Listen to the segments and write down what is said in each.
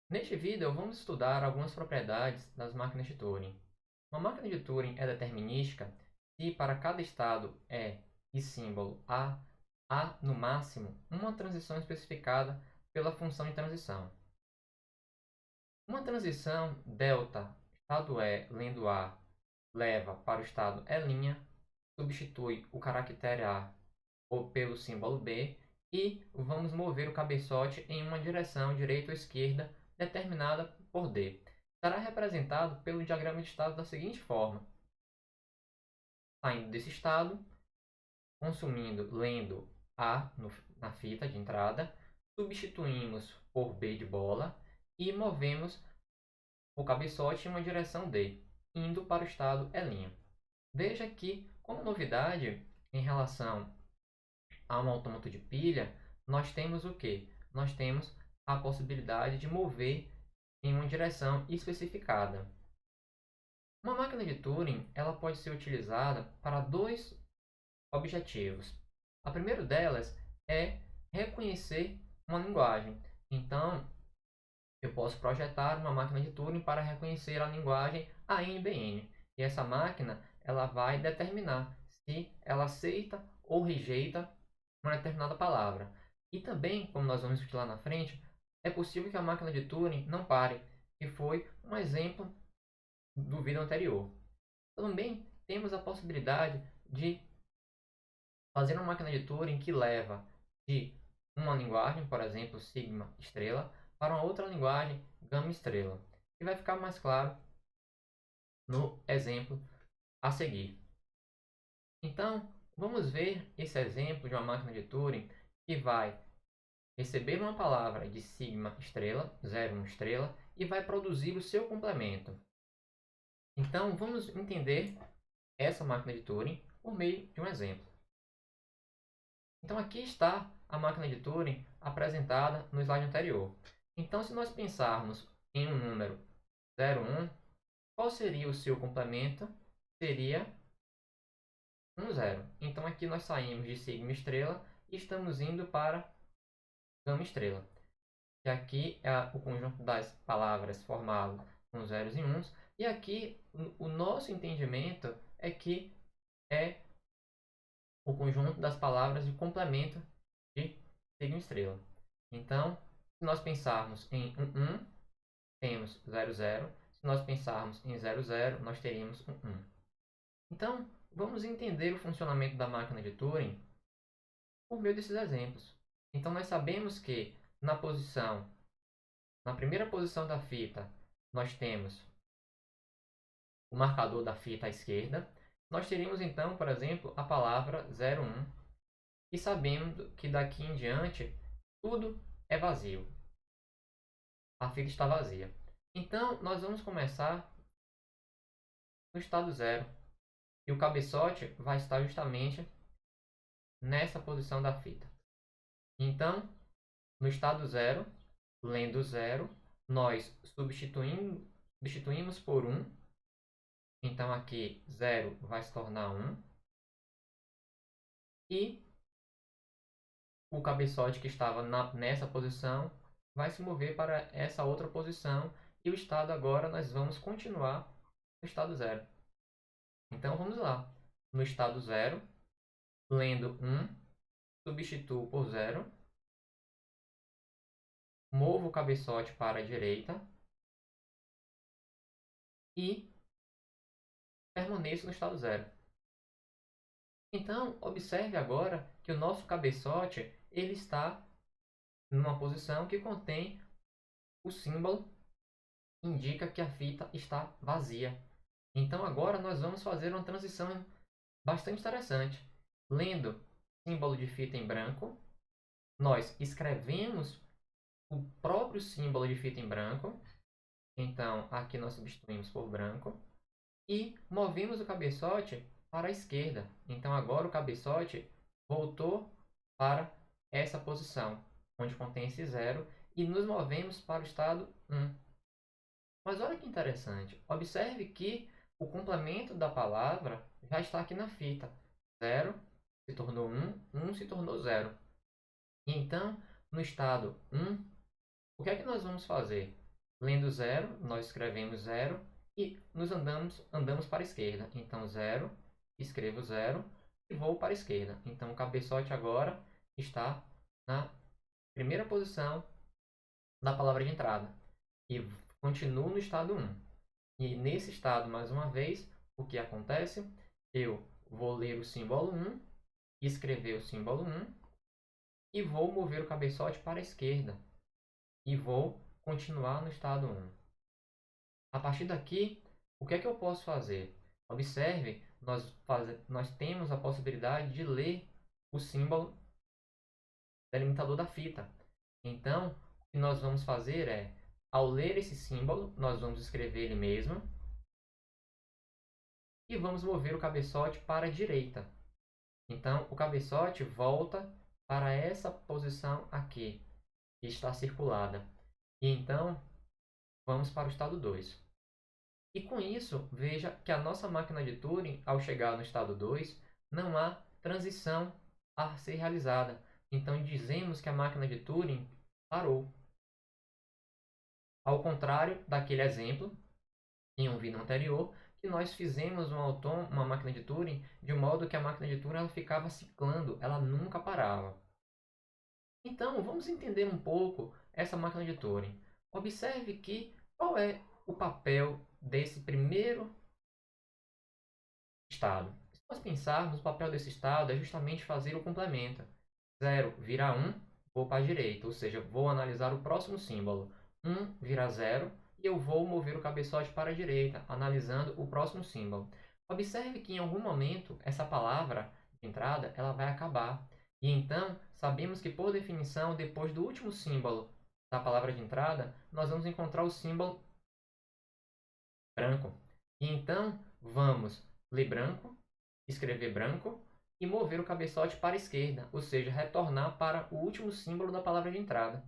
Neste vídeo, vamos estudar algumas propriedades das máquinas de Turing. Uma máquina de Turing é determinística se para cada estado e símbolo há no máximo uma transição especificada pela função de transição. Uma transição delta, estado E lendo A, leva para o estado E', substitui o caractere A ou pelo símbolo B e vamos mover o cabeçote em uma direção direita ou esquerda determinada por D. Será representado pelo diagrama de estado da seguinte forma: saindo desse estado, lendo A na fita de entrada, substituímos por B de bola e movemos o cabeçote em uma direção D, indo para o estado E'. Veja que, como novidade em relação a um autômato de pilha, nós temos o que? Nós temos a possibilidade de mover em uma direção especificada. Uma máquina de Turing ela pode ser utilizada para dois objetivos. A primeira delas é reconhecer uma linguagem. Então, eu posso projetar uma máquina de Turing para reconhecer a linguagem ANBN. E essa máquina ela vai determinar se ela aceita ou rejeita uma determinada palavra. E também, como nós vamos discutir lá na frente, é possível que a máquina de Turing não pare, que foi um exemplo do vídeo anterior. Também temos a possibilidade de fazer uma máquina de Turing que leva de uma linguagem, por exemplo, sigma estrela, para uma outra linguagem, gama estrela. E vai ficar mais claro no exemplo a seguir. Então, vamos ver esse exemplo de uma máquina de Turing que vai receber uma palavra de sigma estrela, 0, 1 estrela, e vai produzir o seu complemento. Então, vamos entender essa máquina de Turing por meio de um exemplo. Então, aqui está a máquina de Turing apresentada no slide anterior. Então, se nós pensarmos em um número 0, 1, qual seria o seu complemento? Seria 1, 0. Então, aqui nós saímos de sigma estrela e estamos indo para gama estrela. E aqui é o conjunto das palavras formado com zeros e uns. E aqui o nosso entendimento é que é o conjunto das palavras de complemento de sigma estrela. Então, se nós pensarmos em 1, temos 0, 0. Se nós pensarmos em 0, 0, nós teríamos 1, 1. Então, vamos entender o funcionamento da máquina de Turing por meio desses exemplos. Então, nós sabemos que na primeira posição da fita, nós temos o marcador da fita à esquerda. Nós teríamos então, por exemplo, a palavra 01 e sabemos que daqui em diante tudo é vazio. A fita está vazia. Então, nós vamos começar no estado 0 e o cabeçote vai estar justamente nessa posição da fita. Então, no estado 0, lendo 0, nós substituímos por 1. Então, aqui 0 vai se tornar 1. E o cabeçote que estava nessa posição vai se mover para essa outra posição. E o estado agora nós vamos continuar no estado 0. Então, vamos lá. No estado 0, lendo 1, substituo por 0. Movo o cabeçote para a direita e permaneço no estado 0. Então, observe agora que o nosso cabeçote ele está numa posição que contém o símbolo que indica que a fita está vazia. Então, agora nós vamos fazer uma transição bastante interessante. Lendo símbolo de fita em branco, nós escrevemos o próprio símbolo de fita em branco. Então, aqui nós substituímos por branco. E movemos o cabeçote para a esquerda. Então, agora o cabeçote voltou para essa posição, onde contém esse 0. E nos movemos para o estado 1. Mas olha que interessante. Observe que o complemento da palavra já está aqui na fita. 0 se tornou 1, 1 se tornou 0. E então, no estado 1, o que é que nós vamos fazer? Lendo 0, nós escrevemos 0 e andamos para a esquerda. Então, 0, escrevo 0 e vou para a esquerda. Então, o cabeçote agora está na primeira posição da palavra de entrada. E continuo no estado 1. E nesse estado, mais uma vez, o que acontece? Eu vou ler o símbolo 1, escrever o símbolo 1 e vou mover o cabeçote para a esquerda. E vou continuar no estado 1. A partir daqui, o que é que eu posso fazer? Observe, nós temos a possibilidade de ler o símbolo delimitador da fita. Então, o que nós vamos fazer é, ao ler esse símbolo, nós vamos escrever ele mesmo e vamos mover o cabeçote para a direita. Então, o cabeçote volta para essa posição aqui, que está circulada. E então, vamos para o estado 2. E com isso, veja que a nossa máquina de Turing, ao chegar no estado 2, não há transição a ser realizada. Então, dizemos que a máquina de Turing parou. Ao contrário daquele exemplo, em um vídeo anterior, que nós fizemos uma máquina de Turing de modo que a máquina de Turing ela ficava ciclando, ela nunca parava. Então, vamos entender um pouco essa máquina de Turing. Observe que qual é o papel desse primeiro estado. Se nós pensarmos, o papel desse estado é justamente fazer o complemento. 0 vira 1, vou para a direita, ou seja, vou analisar o próximo símbolo. 1 vira 0 e eu vou mover o cabeçote para a direita, analisando o próximo símbolo. Observe que em algum momento essa palavra de entrada ela vai acabar. E então, sabemos que por definição, depois do último símbolo da palavra de entrada, nós vamos encontrar o símbolo branco. E então, vamos ler branco, escrever branco e mover o cabeçote para a esquerda, ou seja, retornar para o último símbolo da palavra de entrada.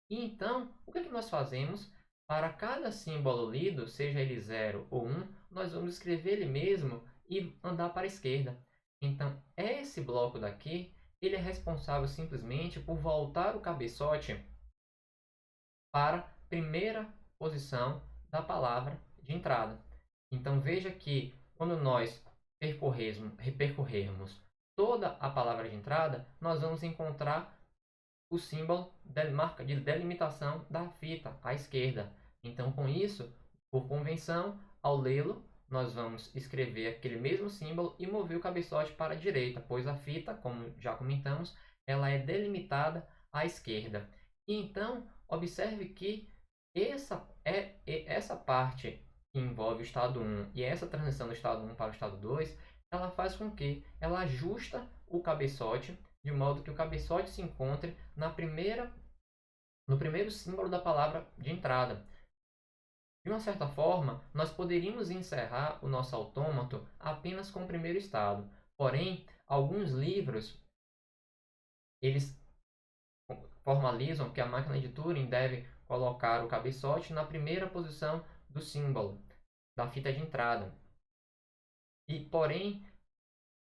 E então, o que é que nós fazemos? Para cada símbolo lido, seja ele 0 ou 1, nós vamos escrever ele mesmo e andar para a esquerda. Então, esse bloco daqui, ele é responsável simplesmente por voltar o cabeçote para a primeira posição da palavra de entrada. Então, veja que quando nós percorrermos toda a palavra de entrada, nós vamos encontrar o símbolo de delimitação da fita à esquerda. Então, com isso, por convenção, ao lê-lo, nós vamos escrever aquele mesmo símbolo e mover o cabeçote para a direita, pois a fita, como já comentamos, ela é delimitada à esquerda. E então, observe que essa parte que envolve o estado 1 e essa transição do estado 1 para o estado 2, ela faz com que ela ajusta o cabeçote de modo que o cabeçote se encontre no primeiro símbolo da palavra de entrada. De uma certa forma, nós poderíamos encerrar o nosso autômato apenas com o primeiro estado. Porém, alguns livros eles formalizam que a máquina de Turing deve colocar o cabeçote na primeira posição do símbolo da fita de entrada. E, porém,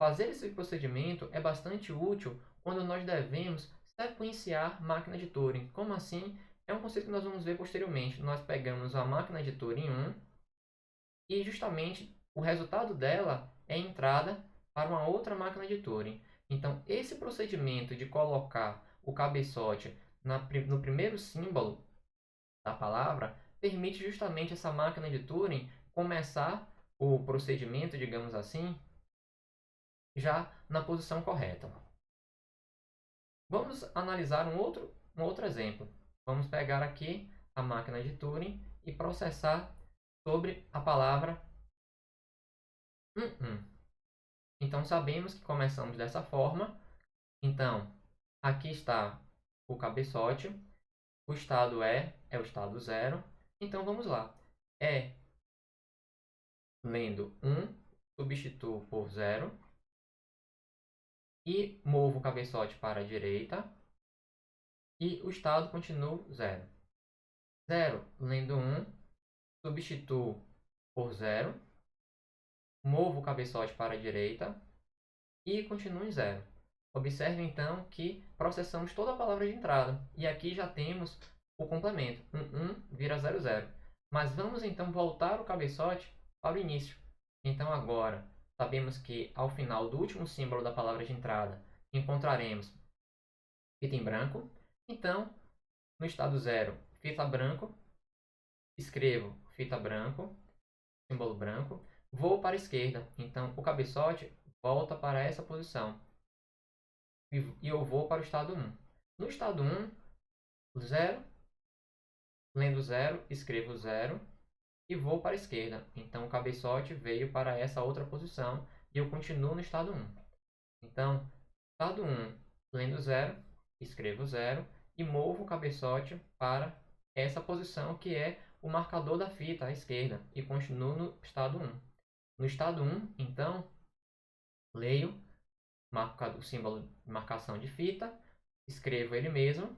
fazer esse procedimento é bastante útil quando nós devemos sequenciar máquina de Turing. Como assim? É um conceito que nós vamos ver posteriormente. Nós pegamos a máquina de Turing 1 e justamente o resultado dela é a entrada para uma outra máquina de Turing. Então, esse procedimento de colocar o cabeçote no primeiro símbolo da palavra permite justamente essa máquina de Turing começar o procedimento, digamos assim, já na posição correta. Vamos analisar um outro exemplo. Vamos pegar aqui a máquina de Turing e processar sobre a palavra Então, sabemos que começamos dessa forma. Então, aqui está o cabeçote. O estado é o estado 0. Então, vamos lá. Lendo 1, substituo por 0. E movo o cabeçote para a direita. E o estado continua 0. 0, lendo 1, substituo por 0. Movo o cabeçote para a direita. E continuo em 0. Observe então que processamos toda a palavra de entrada. E aqui já temos o complemento. 1 vira 0, 0. Mas vamos então voltar o cabeçote para o início. Então agora sabemos que ao final do último símbolo da palavra de entrada encontraremos fita em branco. Então, no estado 0, fita branco, escrevo fita branco, símbolo branco, vou para a esquerda. Então, o cabeçote volta para essa posição. E eu vou para o estado 1. No estado 1, 0, lendo 0, escrevo 0 e vou para a esquerda. Então, o cabeçote veio para essa outra posição e eu continuo no estado 1. Então, estado 1, lendo 0, escrevo 0 e movo o cabeçote para essa posição que é o marcador da fita à esquerda e continuo no estado 1. No estado 1, então, leio, marco o símbolo de marcação de fita, escrevo ele mesmo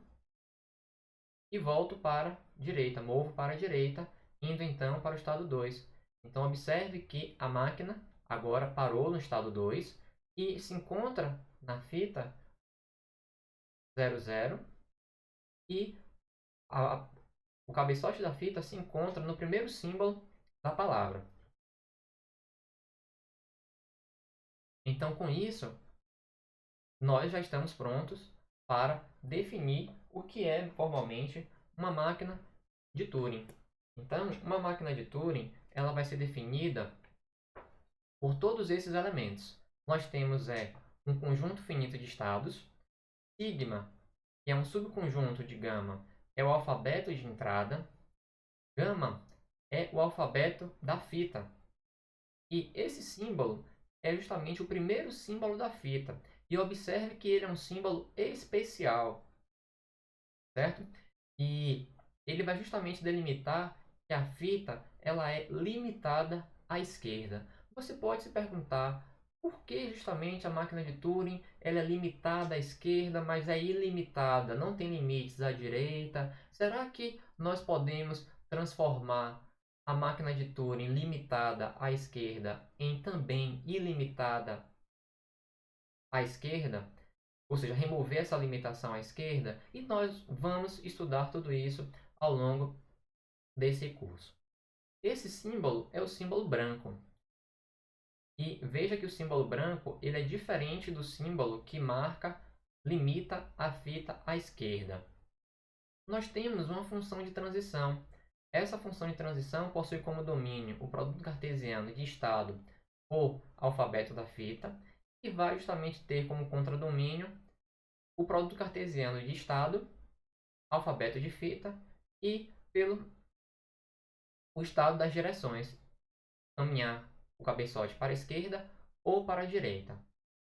e volto para a direita, movo para a direita, indo então para o estado 2. Então, observe que a máquina agora parou no estado 2 e se encontra na fita 00 e o cabeçote da fita se encontra no primeiro símbolo da palavra. Então, com isso, nós já estamos prontos para definir o que é formalmente uma máquina de Turing. Então, uma máquina de Turing ela vai ser definida por todos esses elementos. Nós temos um conjunto finito de estados, sigma, que é um subconjunto de gama, é o alfabeto de entrada, gama é o alfabeto da fita. E esse símbolo é justamente o primeiro símbolo da fita. E observe que ele é um símbolo especial, certo? E ele vai justamente delimitar que a fita ela é limitada à esquerda. Você pode se perguntar por que justamente a máquina de Turing ela é limitada à esquerda, mas é ilimitada, não tem limites à direita? Será que nós podemos transformar a máquina de Turing limitada à esquerda em também ilimitada à esquerda? Ou seja, remover essa limitação à esquerda? E nós vamos estudar tudo isso ao longo desse curso. Esse símbolo é o símbolo branco. E veja que o símbolo branco ele é diferente do símbolo que marca, limita a fita à esquerda. Nós temos uma função de transição. Essa função de transição possui como domínio o produto cartesiano de estado por alfabeto da fita e vai justamente ter como contradomínio o produto cartesiano de estado, alfabeto de fita e pelo o estado das direções, caminhar o cabeçote para a esquerda ou para a direita.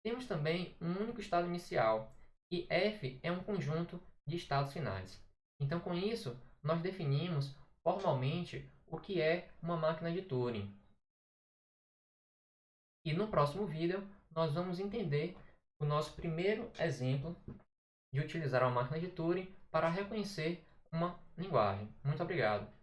Temos também um único estado inicial e F é um conjunto de estados finais. Então, com isso, nós definimos formalmente o que é uma máquina de Turing. E no próximo vídeo, nós vamos entender o nosso primeiro exemplo de utilizar uma máquina de Turing para reconhecer uma linguagem. Muito obrigado.